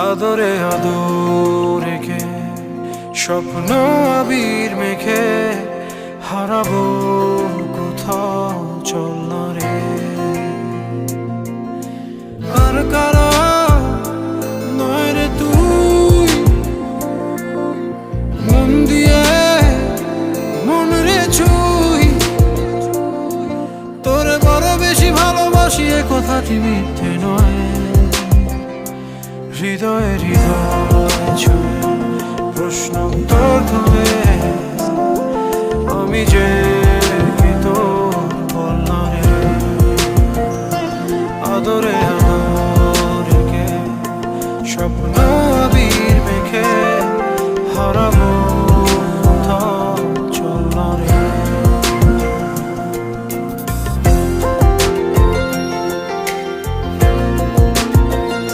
আদরে আদর রেখে স্বপ্ন আবির মেখে হারাবো কোথাও, চল না রে। আর কারা নয় রে তুই, মন দিয়ে মন রে ছুই, তোরে বড় বেশি ভালোবাসি এ কথাটি মিথ্যে নয়। হৃদয়ে হৃদয় ছুঁয়ে প্রশ্ন উত্তর ধরে আমি যে কি তোর বল না রে। আদরে আদর রেখে স্বপ্ন